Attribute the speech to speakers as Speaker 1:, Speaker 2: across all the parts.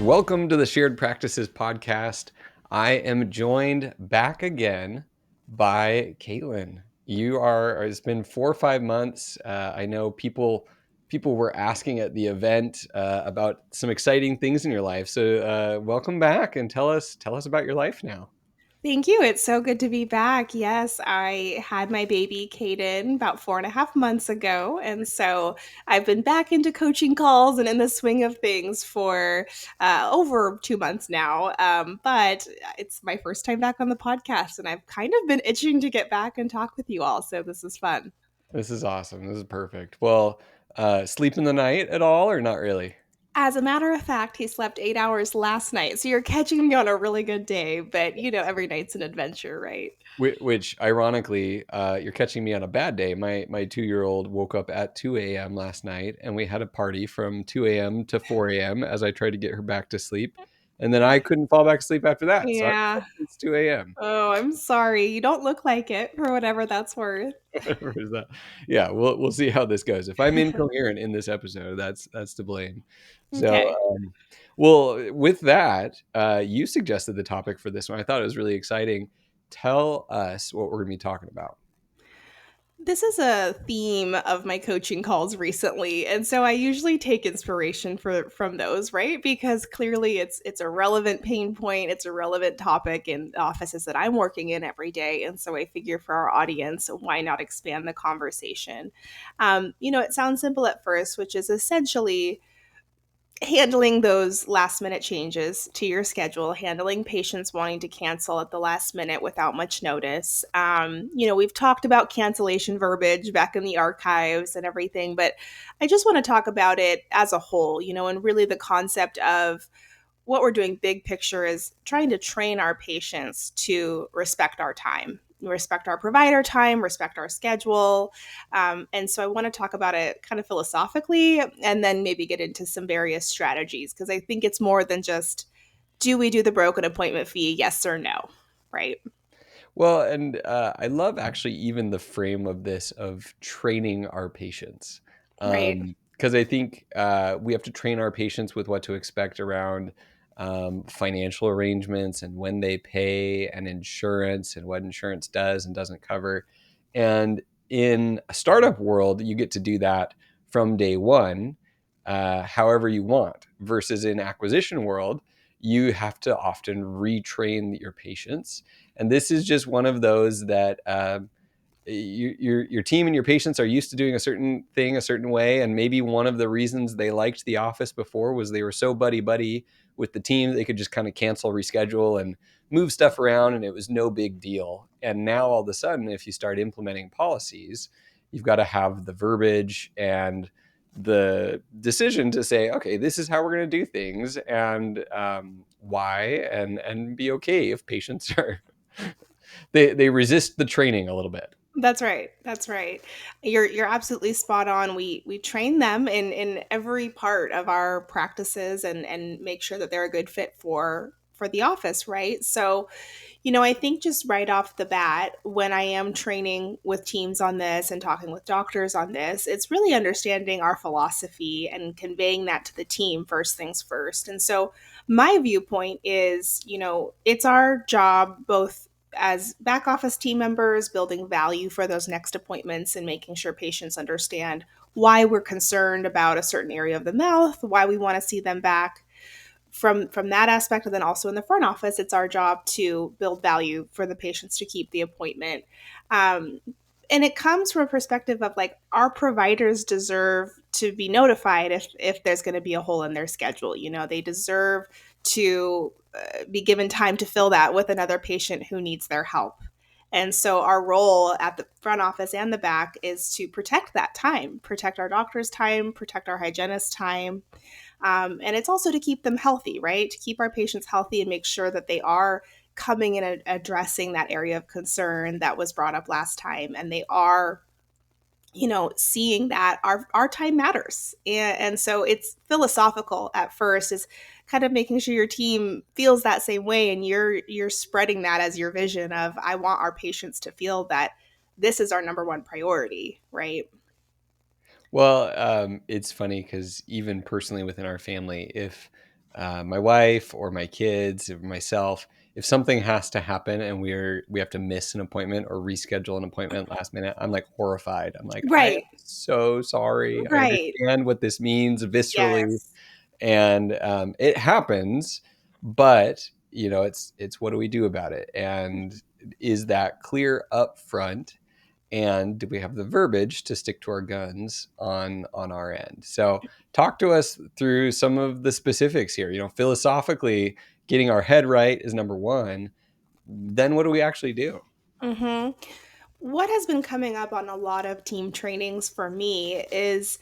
Speaker 1: Welcome to the Shared Practices podcast. I am joined back again by Caitlin. It's been 4 or 5 months. I know people were asking at the event about some exciting things in your life. So welcome back and tell us about your life now.
Speaker 2: Thank you. It's so good to be back. Yes, I had my baby Kaden about 4.5 months ago. And so I've been back into coaching calls and in the swing of things for over 2 months now. But it's my first time back on the podcast, and I've kind of been itching to get back and talk with you all. So this is fun.
Speaker 1: This is awesome. This is perfect. Well, sleep in the night at all or not really?
Speaker 2: As a matter of fact, he slept 8 hours last night. So you're catching me on a really good day. But, every night's an adventure, right?
Speaker 1: Which ironically, you're catching me on a bad day. My 2-year-old woke up at 2 a.m. last night, and we had a party from 2 a.m. to 4 a.m. as I tried to get her back to sleep, and then I couldn't fall back to sleep after that. So
Speaker 2: Yeah.
Speaker 1: it's 2 a.m.
Speaker 2: Oh, I'm sorry. You don't look like it for whatever that's worth.
Speaker 1: Whatever is that? Yeah, we'll see how this goes. If I'm incoherent in this episode, that's to blame. So,
Speaker 2: Okay.
Speaker 1: well, with that, you suggested the topic for this one. I thought it was really exciting. Tell us what we're going to be talking about.
Speaker 2: This is a theme of my coaching calls recently, and so I usually take inspiration from those, right? Because clearly it's a relevant pain point, it's a relevant topic in the offices that I'm working in every day, and so I figure for our audience, why not expand the conversation? It sounds simple at first, which is essentially handling those last minute changes to your schedule, handling patients wanting to cancel at the last minute without much notice. We've talked about cancellation verbiage back in the archives and everything, but I just want to talk about it as a whole, and really the concept of what we're doing big picture is trying to train our patients to respect our time, respect our provider time, respect our schedule. And so I want to talk about it kind of philosophically and then maybe get into some various strategies because I think it's more than just do we do the broken appointment fee, yes or no, right?
Speaker 1: Well, and I love actually even the frame of this of training our patients.
Speaker 2: Right.
Speaker 1: Because I think we have to train our patients with what to expect around financial arrangements and when they pay and insurance and what insurance does and doesn't cover. And in a startup world, you get to do that from day one, however you want, versus in acquisition world, you have to often retrain your patients, and this is just one of those that your team and your patients are used to doing a certain thing a certain way, and maybe one of the reasons they liked the office before was they were so buddy buddy with the team they could just kind of cancel, reschedule, and move stuff around, and it was no big deal. And now all of a sudden, if you start implementing policies, you've got to have the verbiage and the decision to say, okay, this is how we're going to do things, and why, and be okay if patients are they resist the training a little bit.
Speaker 2: That's right. That's right. You're absolutely spot on. We train them in every part of our practices and make sure that they're a good fit for the office, right? So, I think just right off the bat, when I am training with teams on this and talking with doctors on this, it's really understanding our philosophy and conveying that to the team first things first. And so, my viewpoint is, it's our job both as back office team members, building value for those next appointments and making sure patients understand why we're concerned about a certain area of the mouth, why we want to see them back from that aspect. And then also in the front office, it's our job to build value for the patients to keep the appointment. um, and it comes from a perspective of like our providers deserve to be notified if there's going to be a hole in their schedule. They deserve to be given time to fill that with another patient who needs their help. And so our role at the front office and the back is to protect that time, protect our doctor's time, protect our hygienist's time. And it's also to keep them healthy, right? To keep our patients healthy and make sure that they are coming in and addressing that area of concern that was brought up last time. And they are, seeing that our time matters. And so it's philosophical at first, is kind of making sure your team feels that same way. And you're spreading that as your vision of, I want our patients to feel that this is our number one priority, right?
Speaker 1: Well, it's funny because even personally within our family, if my wife or my kids or myself, if something has to happen and we have to miss an appointment or reschedule an appointment last minute, I'm like horrified. I'm like, I am
Speaker 2: Right.
Speaker 1: so sorry. I
Speaker 2: Right.
Speaker 1: understand what this means viscerally,
Speaker 2: Yes.
Speaker 1: and it happens, but it's what do we do about it? And is that clear up front? And do we have the verbiage to stick to our guns on our end? So talk to us through some of the specifics here. Philosophically, getting our head right is number one. Then what do we actually do?
Speaker 2: Hmm. What has been coming up on a lot of team trainings for me is,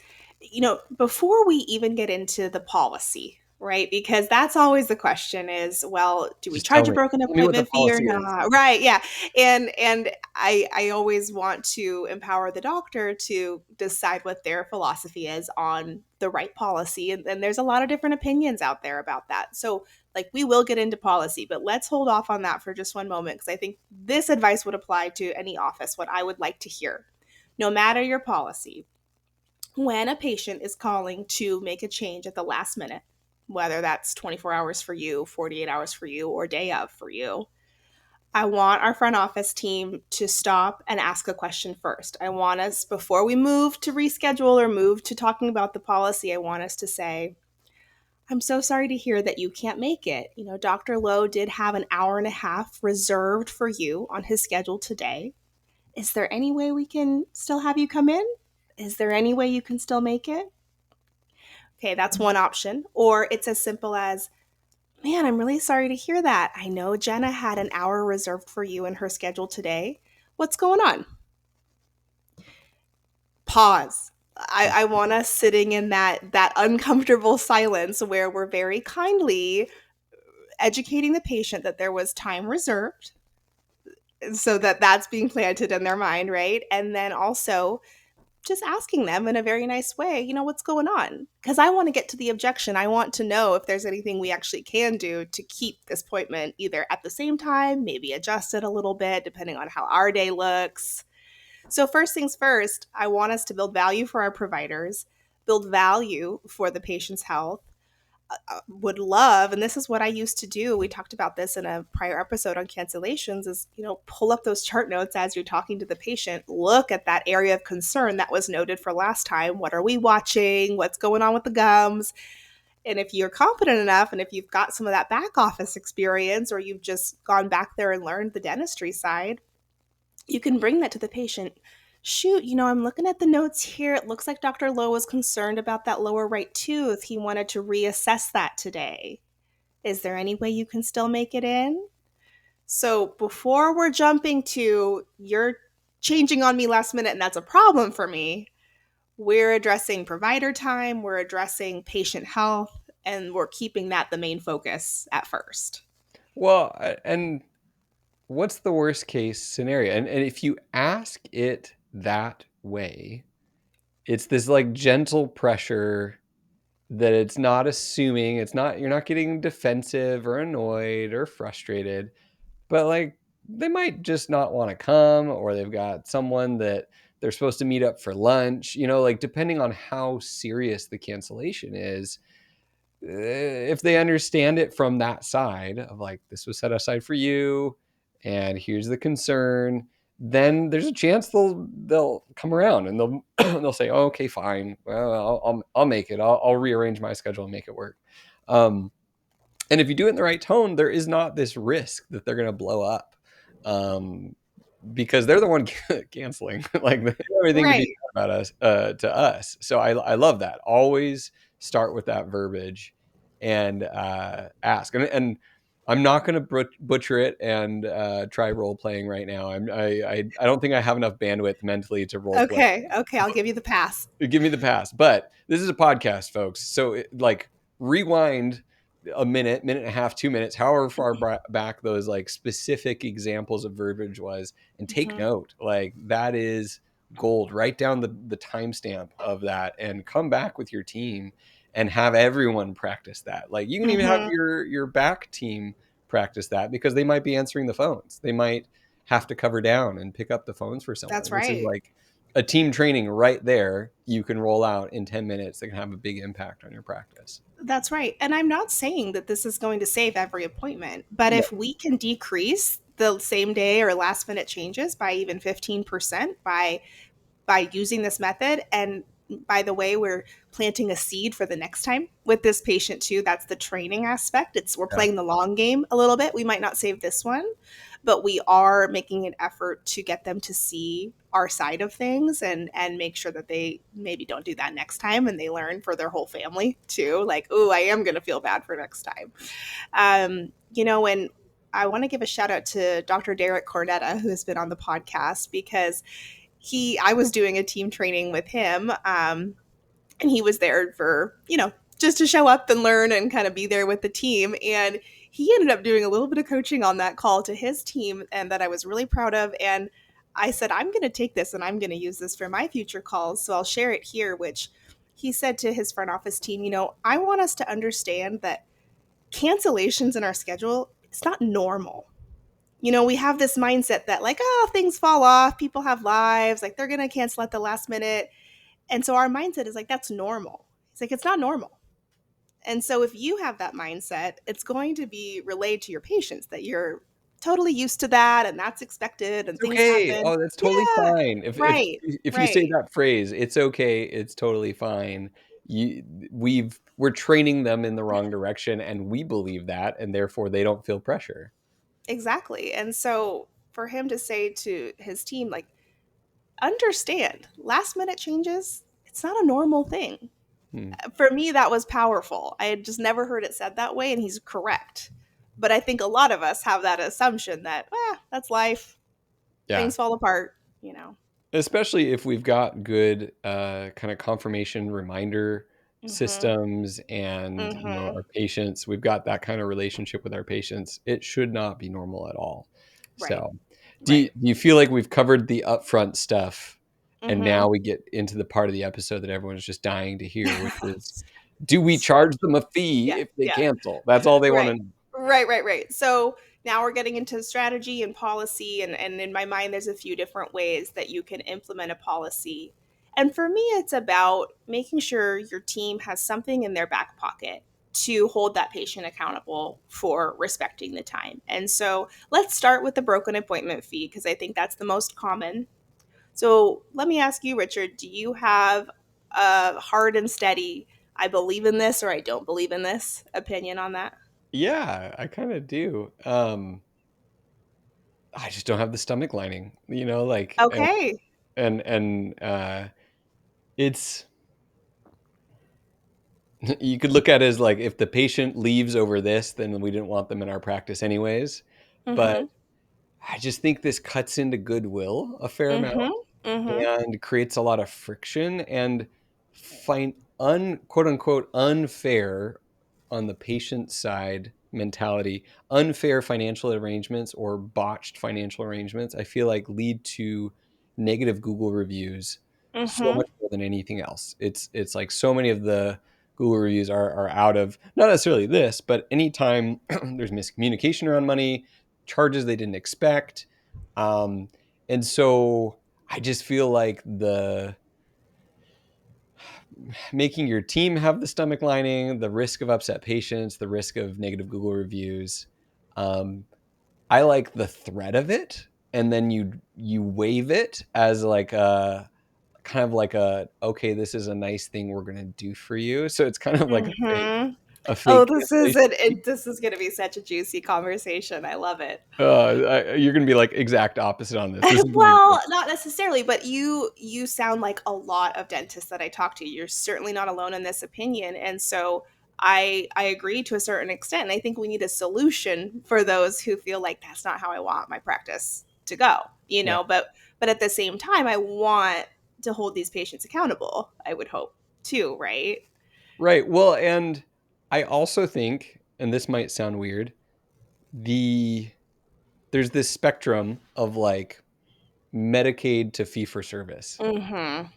Speaker 2: before we even get into the policy, right? Because that's always the question is, well, do we
Speaker 1: Just tell
Speaker 2: charge a
Speaker 1: me.
Speaker 2: broken
Speaker 1: Tell me what the
Speaker 2: appointment fee or
Speaker 1: policy is.
Speaker 2: not? Right. Yeah. And I always want to empower the doctor to decide what their philosophy is on the right policy. And there's a lot of different opinions out there about that. So like we will get into policy, but let's hold off on that for just one moment because I think this advice would apply to any office, what I would like to hear. No matter your policy, when a patient is calling to make a change at the last minute, whether that's 24 hours for you, 48 hours for you, or day of for you, I want our front office team to stop and ask a question first. I want us, before we move to reschedule or move to talking about the policy, I want us to say, I'm so sorry to hear that you can't make it. Dr. Lowe did have an hour and a half reserved for you on his schedule today. Is there any way we can still have you come in? Is there any way you can still make it? Okay, that's one option. Or it's as simple as, man, I'm really sorry to hear that. I know Jenna had an hour reserved for you in her schedule today. What's going on? Pause. I want us sitting in that uncomfortable silence where we're very kindly educating the patient that there was time reserved so that that's being planted in their mind, right? And then also just asking them in a very nice way, what's going on? Because I want to get to the objection. I want to know if there's anything we actually can do to keep this appointment either at the same time, maybe adjust it a little bit depending on how our day looks. So, first things first, I want us to build value for our providers, build value for the patient's health. Would love, and this is what I used to do. We talked about this in a prior episode on cancellations is, pull up those chart notes as you're talking to the patient, look at that area of concern that was noted for last time. What are we watching? What's going on with the gums? And if you're competent enough and if you've got some of that back office experience or you've just gone back there and learned the dentistry side, you can bring that to the patient. Shoot, I'm looking at the notes here. It looks like Dr. Lowe was concerned about that lower right tooth. He wanted to reassess that today. Is there any way you can still make it in? So before we're jumping to you're changing on me last minute and that's a problem for me, we're addressing provider time, we're addressing patient health, and we're keeping that the main focus at first.
Speaker 1: Well, and what's the worst case scenario? And if you ask it that way, it's this like gentle pressure that it's not assuming, you're not getting defensive or annoyed or frustrated, but like they might just not want to come, or they've got someone that they're supposed to meet up for lunch, like depending on how serious the cancellation is. If they understand it from that side of like, this was set aside for you and here's the concern, then there's a chance they'll come around and they'll they'll say, oh, okay, fine, well, I'll make it, I'll rearrange my schedule and make it work. And if you do it in the right tone, there is not this risk that they're going to blow up, um, because they're the one canceling. Like they have everything to be
Speaker 2: Right.
Speaker 1: said about us, to us. So I love that. Always start with that verbiage and ask. And I'm not going to butcher it and try role playing right now. I don't think I have enough bandwidth mentally to role play.
Speaker 2: Okay. Okay. I'll give you the pass.
Speaker 1: Give me the pass. But this is a podcast, folks. So like rewind a minute and a half, 2 minutes, however far back those like specific examples of verbiage was, and take
Speaker 2: Mhm.
Speaker 1: note. Like that is gold. Write down the timestamp of that and come back with your team and have everyone practice that. Like you can even have
Speaker 2: Mhm.
Speaker 1: your back team practice that because they might be answering the phones. They might have to cover down and pick up the phones for someone.
Speaker 2: That's
Speaker 1: This is
Speaker 2: right.
Speaker 1: like a team training right there you can roll out in 10 minutes that can have a big impact on your practice.
Speaker 2: That's right. And I'm not saying that this is going to save every appointment, but
Speaker 1: No.
Speaker 2: if we can decrease the same day or last minute changes by even 15% by using this method, and by the way, we're planting a seed for the next time with this patient too. That's the training aspect. It's we're
Speaker 1: Yeah.
Speaker 2: playing the long game a little bit. We might not save this one, but we are making an effort to get them to see our side of things and make sure that they maybe don't do that next time, and they learn for their whole family too. Like, oh, I am going to feel bad for next time. And I want to give a shout out to Dr. Derek Cornetta, who has been on the podcast, because I was doing a team training with him, and he was there for, just to show up and learn and kind of be there with the team. And he ended up doing a little bit of coaching on that call to his team, and that I was really proud of. And I said, I'm going to take this and I'm going to use this for my future calls. So I'll share it here, which he said to his front office team, I want us to understand that cancellations in our schedule, it's not normal. We have this mindset that, like, oh, things fall off, people have lives, like they're going to cancel at the last minute. And so our mindset is like, that's normal. It's like, it's not normal. And so if you have that mindset, it's going to be relayed to your patients that you're totally used to that and that's expected and
Speaker 1: It's
Speaker 2: things
Speaker 1: okay.
Speaker 2: happen.
Speaker 1: Oh, that's totally
Speaker 2: Yeah,
Speaker 1: fine.
Speaker 2: right,
Speaker 1: If you say
Speaker 2: right.
Speaker 1: that phrase, it's okay, it's totally fine. You we're training them in the wrong direction and we believe that and therefore they don't feel pressure.
Speaker 2: Exactly. And so for him to say to his team, like, understand last minute changes, it's not a normal thing.
Speaker 1: Hmm.
Speaker 2: For me, that was powerful. I had just never heard it said that way, and he's correct. But I think a lot of us have that assumption that, that's life.
Speaker 1: Yeah.
Speaker 2: Things fall apart.
Speaker 1: Especially if we've got good kind of confirmation reminder
Speaker 2: Mm-hmm.
Speaker 1: systems and
Speaker 2: Mm-hmm.
Speaker 1: our patients, we've got that kind of relationship with our patients. It should not be normal at all.
Speaker 2: Right.
Speaker 1: So
Speaker 2: Right.
Speaker 1: do you feel like we've covered the upfront stuff and
Speaker 2: Mm-hmm.
Speaker 1: now we get into the part of the episode that everyone's just dying to hear, which is, do we charge them a fee
Speaker 2: Yeah.
Speaker 1: if they
Speaker 2: Yeah.
Speaker 1: cancel? That's all they want
Speaker 2: Right.
Speaker 1: to know.
Speaker 2: Right. So now we're getting into strategy and policy. And in my mind, there's a few different ways that you can implement a policy. And for me, it's about making sure your team has something in their back pocket to hold that patient accountable for respecting the time. And so let's start with the broken appointment fee, because I think that's the most common. So let me ask you, Richard, do you have a hard and steady, I believe in this or I don't believe in this opinion on that?
Speaker 1: Yeah, I kind of do. I just don't have the stomach lining, like,
Speaker 2: Okay.
Speaker 1: and it's you could look at it as like if the patient leaves over this, then we didn't want them in our practice anyways. But
Speaker 2: Mhm.
Speaker 1: I just think this cuts into goodwill a fair amount
Speaker 2: Mhm. Mhm.
Speaker 1: and creates a lot of friction and find quote unquote unfair on the patient side mentality, unfair financial arrangements or botched financial arrangements. I feel like lead to negative Google reviews so
Speaker 2: Mhm.
Speaker 1: much more than anything else. It's like so many of the Google reviews are out of not necessarily this, but anytime there's miscommunication around money, charges they didn't expect. Um, and so I just feel like the making your team have the stomach lining, the risk of upset patients, the risk of negative Google reviews. Um, I like the threat of it, and then you waive it as like a kind of like a okay, this is a nice thing we're gonna do for you. So it's kind of like
Speaker 2: Mhm.
Speaker 1: a
Speaker 2: Oh,
Speaker 1: fake
Speaker 2: this is
Speaker 1: cancellation
Speaker 2: it.
Speaker 1: fee.
Speaker 2: This is going to be such a juicy conversation. I love it.
Speaker 1: You're gonna be like exact opposite on this. This is gonna be great.
Speaker 2: Well, not necessarily, but you sound like a lot of dentists that I talk to. You're certainly not alone in this opinion, and so I agree to a certain extent. And I think we need a solution for those who feel like that's not how I want my practice to go.
Speaker 1: Yeah.
Speaker 2: But at the same time, I want to hold these patients accountable. I would hope too, right?
Speaker 1: Right. Well, and I also think, and this might sound weird, the there's this spectrum of like Medicaid to fee for service.
Speaker 2: Mm-hmm.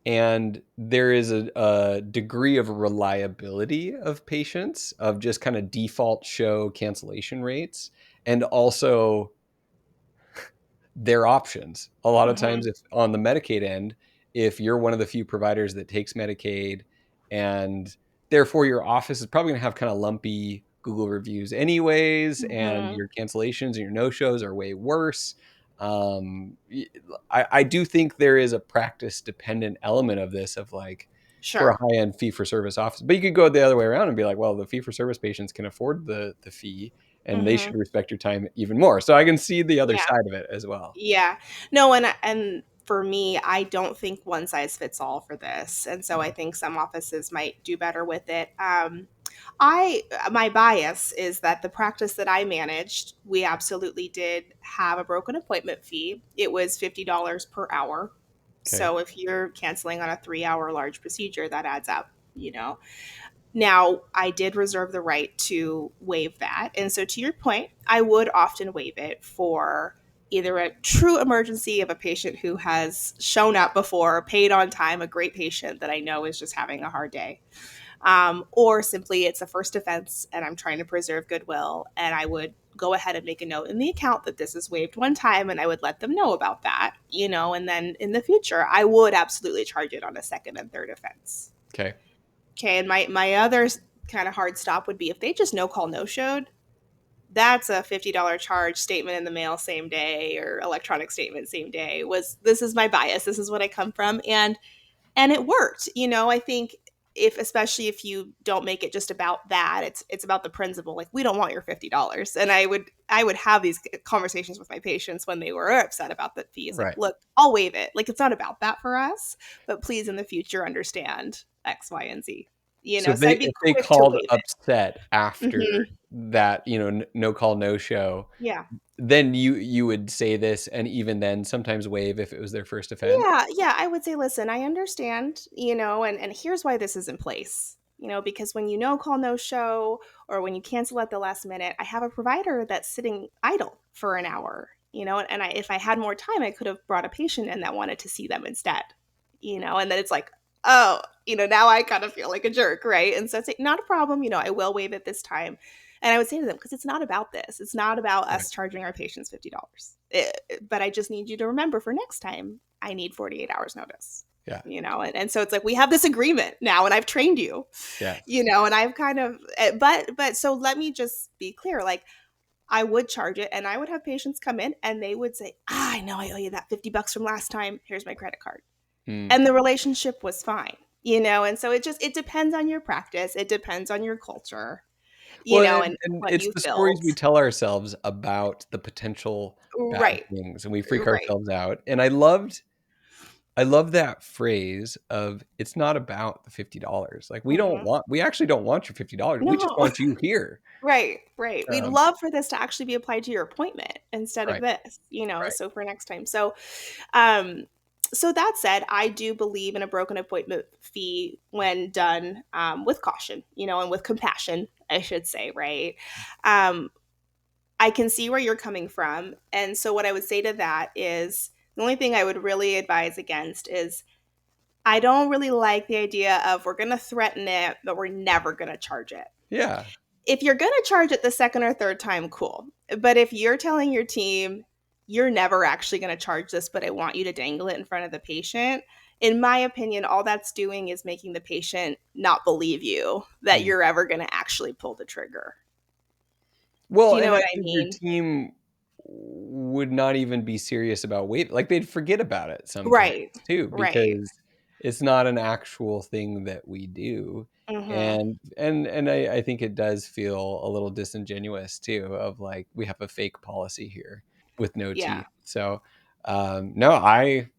Speaker 1: And there is a degree of reliability of patients of just kind of default show cancellation rates. And also their options. A lot of
Speaker 2: Mhm.
Speaker 1: times, if on the Medicaid end, if you're one of the few providers that takes Medicaid, and therefore your office is probably going to have kind of lumpy Google reviews anyways, and
Speaker 2: Mhm.
Speaker 1: your cancellations and your no shows are way worse. I do think there is a practice dependent element of this, of like, for a
Speaker 2: Sure.
Speaker 1: high end fee for service office. But you could go the other way around and be like, well, the fee for service patients can afford the fee, and they should
Speaker 2: Mhm.
Speaker 1: respect your time even more. So I can see the other
Speaker 2: Yeah.
Speaker 1: side of it as well.
Speaker 2: Yeah. No, and for me, I don't think one size fits all for this. And so I think some offices might do better with it. I My bias is that the practice that I managed, we absolutely did have a broken appointment fee. It was $50 per hour.
Speaker 1: Okay.
Speaker 2: So if you're canceling on a 3-hour large procedure, that adds up, you know. Now, I did reserve the right to waive that. And so, to your point, I would often waive it for either a true emergency of a patient who has shown up before, paid on time, a great patient that I know is just having a hard day, or simply it's a first offense and I'm trying to preserve goodwill. And I would go ahead and make a note in the account that this is waived one time, and I would let them know about that, you know, and then in the future, I would absolutely charge it on a second and third offense.
Speaker 1: Okay.
Speaker 2: Okay, and my other kind of hard stop would be if they just no call no showed. That's a $50 charge, statement in the mail same day, or electronic statement same day. Was This is my bias. This is what I come from, and it worked. You know, I think if, especially if you don't make it just about that, it's about the principle. Like, we don't want your $50, and I would have these conversations with my patients when they were upset about the fees. Like,
Speaker 1: Right.
Speaker 2: look, I'll waive it. Like, it's not about that for us, but please in the future understand X, Y, and Z. You
Speaker 1: So
Speaker 2: know, so I'd be
Speaker 1: if they
Speaker 2: quick to
Speaker 1: called
Speaker 2: waive
Speaker 1: upset
Speaker 2: it.
Speaker 1: after
Speaker 2: Hmm.
Speaker 1: that, no call, no show,
Speaker 2: Yeah.
Speaker 1: then you would say this, and even then sometimes waive if it was their first offense.
Speaker 2: Yeah, yeah, I would say, listen, I understand, you know, and here's why this is in place. You know, because when you no call, no show, or when you cancel at the last minute, I have a provider that's sitting idle for an hour, you know, and if I had more time, I could have brought a patient in that wanted to see them instead, you know, and then it's like, oh, you know, now I kind of feel like a jerk, right? And so it's like, not a problem, you know, I will waive it this time. And I would say to them, because it's not about this. It's not about
Speaker 1: Right.
Speaker 2: us charging our patients $50. But I just need you to remember for next time, I need 48 hours notice,
Speaker 1: Yeah.
Speaker 2: you know? And so it's like, we have this agreement now, and I've trained you,
Speaker 1: Yeah.
Speaker 2: you know, and I've kind of, but so let me just be clear. Like, I would charge it, and I would have patients come in and they would say, I know I owe you that $50 from last time. Here's my credit card.
Speaker 1: Hmm.
Speaker 2: And the relationship was fine, you know? And so it depends on your practice. It depends on your culture, you
Speaker 1: Well,
Speaker 2: know, and
Speaker 1: and
Speaker 2: what
Speaker 1: it's
Speaker 2: you've
Speaker 1: the stories
Speaker 2: built.
Speaker 1: we tell ourselves about the potential bad
Speaker 2: Right.
Speaker 1: things, and we freak
Speaker 2: Right.
Speaker 1: ourselves out. And I love that phrase of, it's not about the $50. Like,
Speaker 2: Hmm.
Speaker 1: we actually don't want your $50. We just
Speaker 2: No.
Speaker 1: want you here.
Speaker 2: Right, right. We'd
Speaker 1: Um,
Speaker 2: love for this to actually be applied to your appointment instead of
Speaker 1: right.
Speaker 2: this, you know,
Speaker 1: Right.
Speaker 2: so for next time. Um, so that said, I do believe in a broken appointment fee when done with caution, you know, and with compassion, I should say, right? Um, I can see where you're coming from. And so what I would say to that is the only thing I would really advise against is I don't really like the idea of, we're going to threaten it, but we're never going to charge it.
Speaker 1: Yeah.
Speaker 2: If you're going to charge it the second or third time, cool. But if you're telling your team, you're never actually going to charge this, but I want you to dangle it in front of the patient, in my opinion, all that's doing is making the patient not believe you that
Speaker 1: Hmm.
Speaker 2: you're ever going to actually pull the trigger. Do
Speaker 1: Well,
Speaker 2: you know
Speaker 1: and I
Speaker 2: what I
Speaker 1: think your
Speaker 2: mean?
Speaker 1: team would not even be serious about wait, like, they'd forget about it sometimes
Speaker 2: Right.
Speaker 1: too,
Speaker 2: Right.
Speaker 1: because it's not an actual thing that we do.
Speaker 2: Mhm.
Speaker 1: And I think it does feel a little disingenuous too, of like, we have a fake policy here with no
Speaker 2: Yeah.
Speaker 1: teeth. So no, I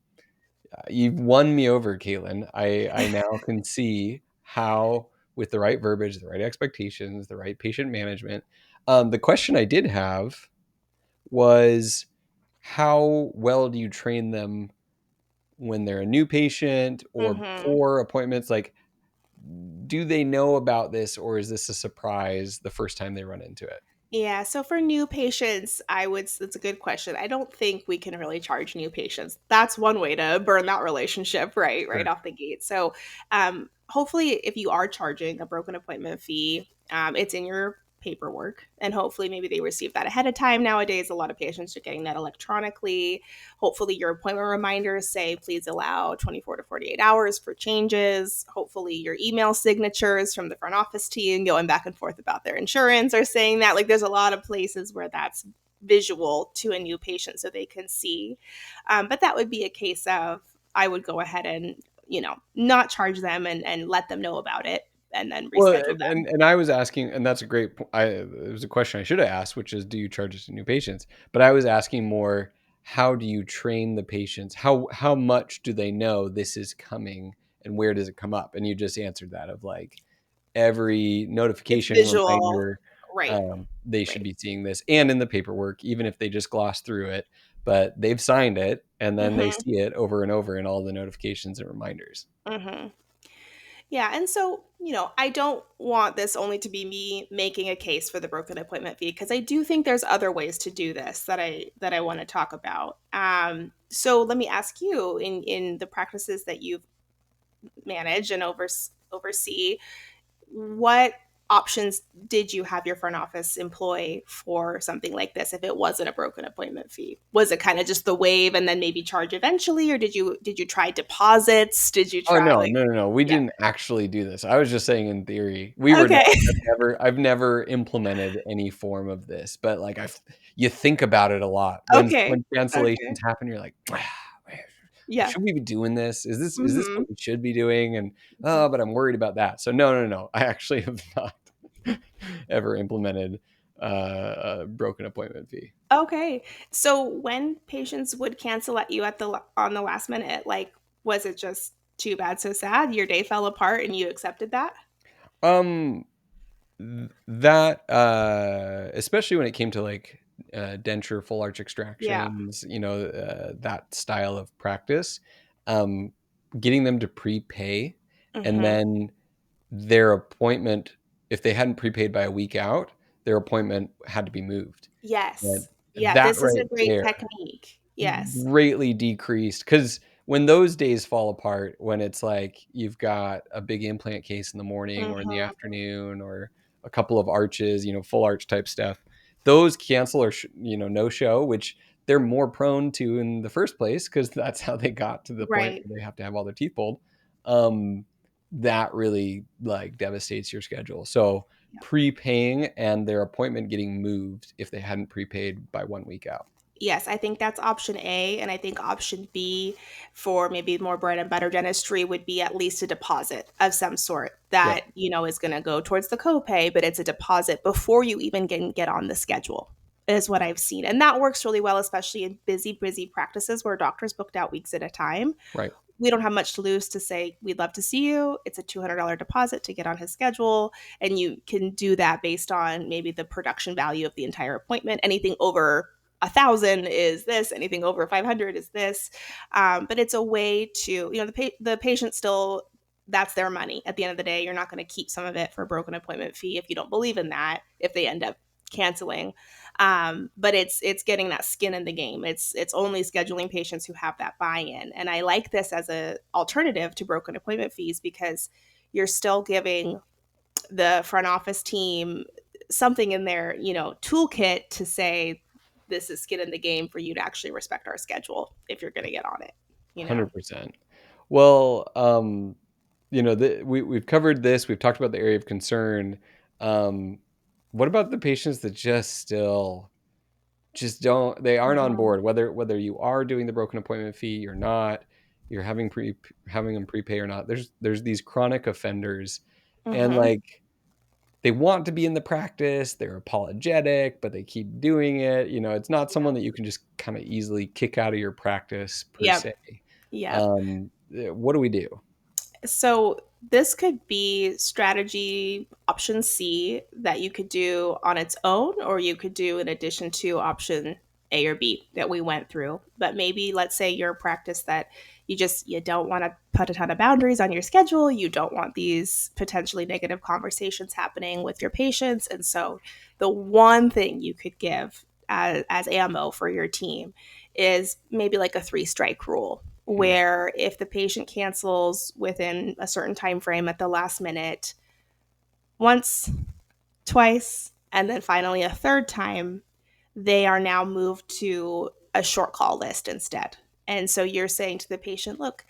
Speaker 1: you've won me over, Caitlin. I now can see how, with the right verbiage, the right expectations, the right patient management. The question I did have was, how well do you train them when they're a new patient or
Speaker 2: Mhm.
Speaker 1: before appointments? Like, do they know about this, or is this a surprise the first time they run into it?
Speaker 2: Yeah, so for new patients, it's a good question. I don't think we can really charge new patients. That's one way to burn that relationship right
Speaker 1: Sure.
Speaker 2: off the gate. So, hopefully if you are charging a broken appointment fee, it's in your paperwork, and hopefully maybe they receive that ahead of time. Nowadays, a lot of patients are getting that electronically. Hopefully your appointment reminders say please allow 24 to 48 hours for changes. Hopefully your email signatures from the front office team going back and forth about their insurance are saying that. Like, there's a lot of places where that's visual to a new patient so they can see. But that would be a case of, I would go ahead and, not charge them and let them know about it and then
Speaker 1: Well,
Speaker 2: reschedule them.
Speaker 1: and I was asking, and that's a great. It was a question I should have asked, which is, do you charge it to new patients? But I was asking more, how do you train the patients? How much do they know this is coming, and where does it come up? And you just answered that of like every
Speaker 2: It's
Speaker 1: notification
Speaker 2: visual.
Speaker 1: reminder,
Speaker 2: Right.
Speaker 1: they should
Speaker 2: Right.
Speaker 1: be seeing this, and in the paperwork, even if they just gloss through it, but they've signed it, and then they
Speaker 2: Hmm.
Speaker 1: see it over and over in all the notifications and reminders.
Speaker 2: Hmm. Yeah. And so, I don't want this only to be me making a case for the broken appointment fee, because I do think there's other ways to do this that I want to talk about. So let me ask you, in the practices that you've managed and oversee, what options did you have your front office employ for something like this if it wasn't a broken appointment fee? Was it kind of just the waive and then maybe charge eventually, or did you try deposits? Did you
Speaker 1: Oh,
Speaker 2: try,
Speaker 1: no,
Speaker 2: like,
Speaker 1: no, no, no, we
Speaker 2: yeah.
Speaker 1: didn't actually do this. I was just saying in theory. We were
Speaker 2: Okay.
Speaker 1: never I've never implemented any form of this, but, like, I've you think about it a lot.
Speaker 2: Okay.
Speaker 1: When cancellations
Speaker 2: Okay.
Speaker 1: happen, you're like, "Man,
Speaker 2: Yeah.
Speaker 1: should we be doing this? Is this
Speaker 2: Mhm.
Speaker 1: what we should be doing?" And,
Speaker 2: Mhm.
Speaker 1: "Oh, but I'm worried about that." So, no, no, no, I actually have not ever implemented, a broken appointment fee.
Speaker 2: Okay. So when patients would cancel at you on the last minute, like, was it just too bad so sad? Your day fell apart and you accepted that?
Speaker 1: Um that, especially when it came to, like, denture full arch
Speaker 2: Yeah.
Speaker 1: extractions, that style of practice, um, getting them to prepay, and
Speaker 2: Mhm.
Speaker 1: then their appointment, if they hadn't prepaid by a week out, their appointment had to be moved, and
Speaker 2: Yes. Yeah,
Speaker 1: that
Speaker 2: this is
Speaker 1: right
Speaker 2: a great
Speaker 1: there
Speaker 2: technique. Yes.
Speaker 1: greatly decreased, because when those days fall apart, when it's like you've got a big implant case in the morning or in the
Speaker 2: Mhm.
Speaker 1: afternoon, or a couple of arches, full arch type stuff, those cancel or no show, which they're more prone to in the first place because that's how they got to the point
Speaker 2: Right.
Speaker 1: where they have to have all their teeth pulled. um, that really like devastates your schedule. So
Speaker 2: Yeah.
Speaker 1: prepaying and their appointment getting moved if they hadn't prepaid by 1 week out.
Speaker 2: Yes, I think that's option A, and I think option B for maybe more bread and butter dentistry would be at least a deposit of some sort
Speaker 1: Yep.
Speaker 2: that, is going to go towards the copay, but it's a deposit before you even get on the schedule, is what I've seen. And that works really well, especially in busy practices where doctors booked out weeks at a time.
Speaker 1: Right.
Speaker 2: We don't have much to lose to say, we'd love to see you. It's a $200 deposit to get on his schedule. And you can do that based on maybe the production value of the entire appointment. Anything over 1,000 is this, anything over 500 is this. But it's a way to, the patient still, that's their money. At the end of the day, you're not going to keep some of it for a broken appointment fee if you don't believe in that, if they end up canceling. But it's getting that skin in the game. It's only scheduling patients who have that buy-in. And I like this as a alternative to broken appointment fees, because you're still giving the front office team something in their, toolkit to say, this is skin in the game for you to actually respect our schedule if you're going to get on it.
Speaker 1: 100%. Well, we've covered this. We've talked about the area of concern. Um, what about the patients that just don't, they aren't on
Speaker 2: Mhm.
Speaker 1: board, whether you are doing the broken appointment fee or not, you're having them prepay or not. There's these chronic offenders, and
Speaker 2: Mhm.
Speaker 1: like they want to be in the practice, they're apologetic, but they keep doing it. It's not someone that you can just kind of easily kick out of your practice per
Speaker 2: Yep.
Speaker 1: se.
Speaker 2: Yep.
Speaker 1: What do we do?
Speaker 2: So this could be strategy option C that you could do on its own, or you could do in addition to option A or B that we went through. But maybe let's say you're a practice that you don't want to put a ton of boundaries on your schedule. You don't want these potentially negative conversations happening with your patients. And so the one thing you could give as ammo for your team is maybe like a three-strike rule,
Speaker 1: Hmm.
Speaker 2: where if the patient cancels within a certain time frame at the last minute, once, twice, And then finally, a third time, they are now moved to a short call list instead. And so you're saying to the patient, look,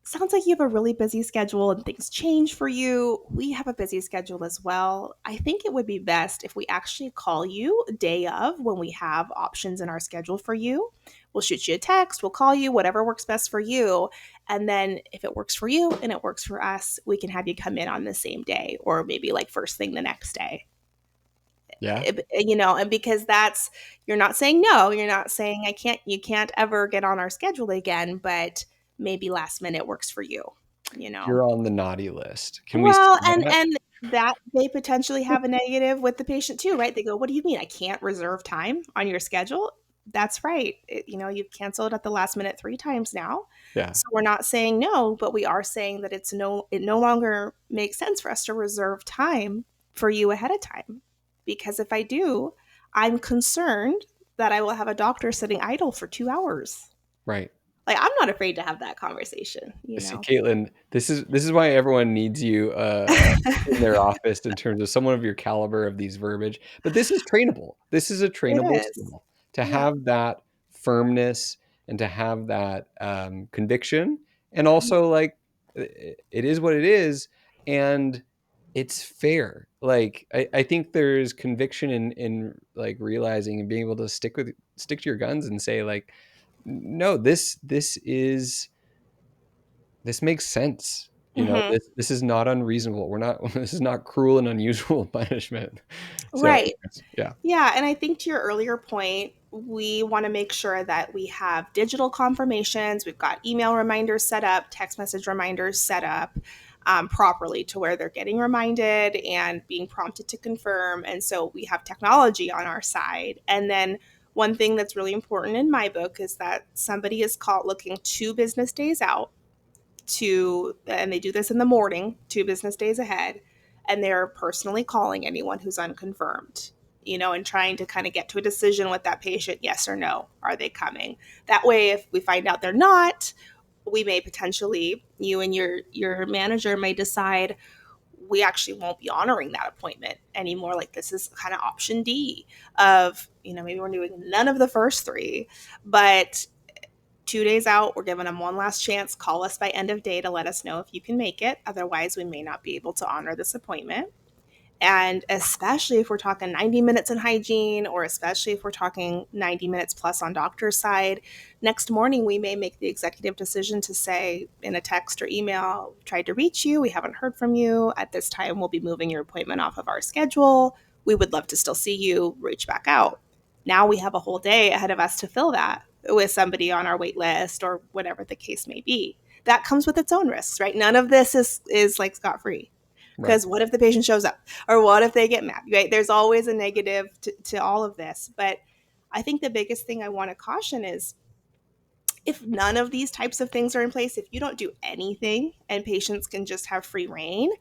Speaker 2: sounds like you have a really busy schedule and things change for you. We have a busy schedule as well. I think it would be best if we actually call you day of when we have options in our schedule for you. We'll shoot you a text, we'll call you, whatever works best for you. And then if it works for you and it works for us, we can have you come in on the same day or maybe like first thing the next day.
Speaker 1: Yeah.
Speaker 2: And because that's, you're not saying no, you're not saying you can't ever get on our schedule again, but maybe last minute works for you, you know.
Speaker 1: You're on the naughty list. Can we say
Speaker 2: Well, and
Speaker 1: that?
Speaker 2: and that they potentially have a negative with the patient too, right? They go, "What do you mean I can't reserve time on your schedule?" That's right. You've canceled at the last minute 3 times now.
Speaker 1: Yeah.
Speaker 2: So we're not saying no, but we are saying that it no longer makes sense for us to reserve time for you ahead of time. Because if I do, I'm concerned that I will have a doctor sitting idle for 2 hours.
Speaker 1: Right.
Speaker 2: Like, I'm not afraid to have that conversation, you
Speaker 1: See,
Speaker 2: know?
Speaker 1: Caitlin, this is why everyone needs you in their office in terms of someone of your caliber of these verbiage. But this is trainable. This is a
Speaker 2: It
Speaker 1: trainable
Speaker 2: is.
Speaker 1: skill to
Speaker 2: Yeah.
Speaker 1: have that firmness and to have that conviction, and also like it is what it is, and it's fair. Like I think there's conviction in like realizing and being able to stick to your guns and say like, no, this makes sense. You know,
Speaker 2: Mhm.
Speaker 1: this is not unreasonable. We're not this is not cruel and unusual punishment. So
Speaker 2: Right.
Speaker 1: yeah.
Speaker 2: Yeah, and I think to your earlier point, we want to make sure that we have digital confirmations. We've got email reminders set up, text message reminders set up properly to where they're getting reminded and being prompted to confirm. And so we have technology on our side. And then one thing that's really important in my book is that somebody is caught looking 2 business days out and they do this in the morning, 2 business days ahead, and they're personally calling anyone who's unconfirmed, and trying to kind of get to a decision with that patient, yes or no, are they coming? That way, if we find out they're not, we may potentially, you and your manager may decide we actually won't be honoring that appointment anymore. Like this is kind of option D of, maybe we're doing none of the first 3, but 2 days out, we're giving them one last chance. Call us by end of day to let us know if you can make it. Otherwise, we may not be able to honor this appointment. And especially if we're talking 90 minutes in hygiene, or especially if we're talking 90 minutes plus on doctor's side, next morning we may make the executive decision to say in a text or email, tried to reach you, we haven't heard from you. At this time, we'll be moving your appointment off of our schedule. We would love to still see you, reach back out. Now we have a whole day ahead of us to fill that with somebody on our wait list or whatever the case may be. That comes with its own risks, right? None of this is like scot free.
Speaker 1: Right.
Speaker 2: Because what if the patient shows up, or what if they get mad, right? There's always a negative to all of this. But I think the biggest thing I want to caution is, if none of these types of things are in place, if you don't do anything and patients can just have free reign,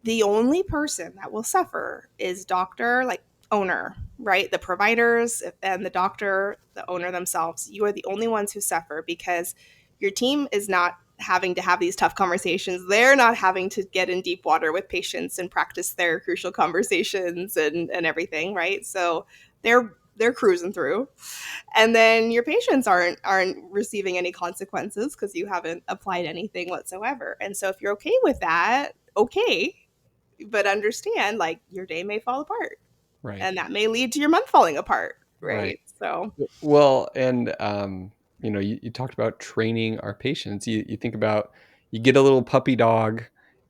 Speaker 2: the only person that will suffer is doctor, like owner, right? The providers and the doctor, the owner themselves. You are the only ones who suffer because your team is not having to have these tough conversations. They're not having to get in deep water with patients and practice their crucial conversations and everything, right? So they're cruising through. And then your patients aren't receiving any consequences because you haven't applied anything whatsoever. And so if you're okay with that, okay, but understand like your day may fall apart
Speaker 1: Right.
Speaker 2: and that may lead to your month falling apart,
Speaker 1: Right.
Speaker 2: right? So
Speaker 1: Well, and you talked about training our patients. You think about, you get a little puppy dog,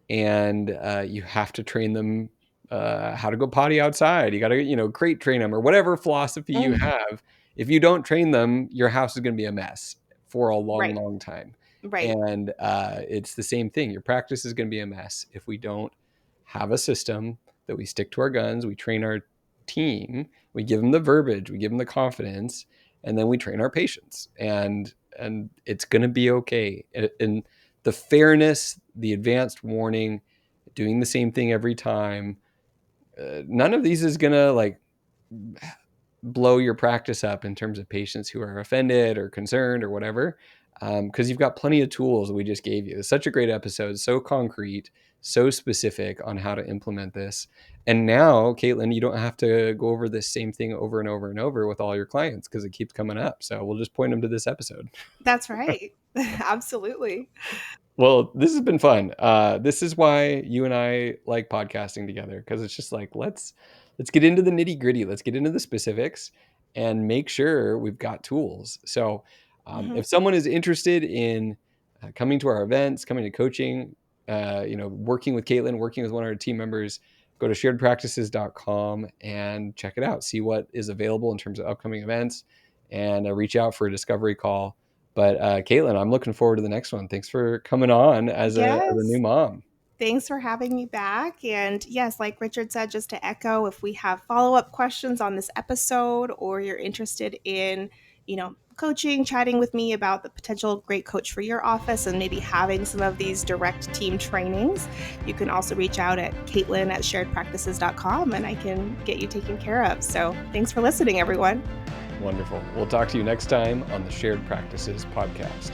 Speaker 1: and you have to train them how to go potty outside. You got to crate train them or whatever philosophy you
Speaker 2: mm,
Speaker 1: have. If you don't train them, your house is going to be a mess for a long,
Speaker 2: right,
Speaker 1: long time.
Speaker 2: right.
Speaker 1: And it's the same thing. Your practice is going to be a mess if we don't have a system that we stick to our guns. We train our team, we give them the verbiage, we give them the confidence, and then we train our patients, and it's going to be okay. And the fairness, the advanced warning, doing the same thing every time, none of these is going to like blow your practice up in terms of patients who are offended or concerned or whatever. because you've got plenty of tools that we just gave you. It's such a great episode, so concrete, so specific on how to implement this. And now, Caitlin, you don't have to go over this same thing over and over and over with all your clients because it keeps coming up. So we'll just point them to this episode.
Speaker 2: That's right. Absolutely.
Speaker 1: Well, this has been fun. This is why you and I like podcasting together, because it's just like let's get into the nitty gritty. Let's get into the specifics and make sure we've got tools. So,
Speaker 2: Mhm.
Speaker 1: if someone is interested in coming to our events, coming to coaching, working with Caitlin, working with one of our team members, go to sharedpractices.com and check it out. See what is available in terms of upcoming events, and reach out for a discovery call. But Caitlin, I'm looking forward to the next one. Thanks for coming on as a new
Speaker 2: Yes.
Speaker 1: mom.
Speaker 2: Thanks for having me back. And yes, like Richard said, just to echo, if we have follow up questions on this episode or you're interested in, coaching, chatting with me about the potential great coach for your office and maybe having some of these direct team trainings, you can also reach out at Caitlin at sharedpractices.com and I can get you taken care of. So thanks for listening, everyone.
Speaker 1: Wonderful. We'll talk to you next time on the Shared Practices podcast.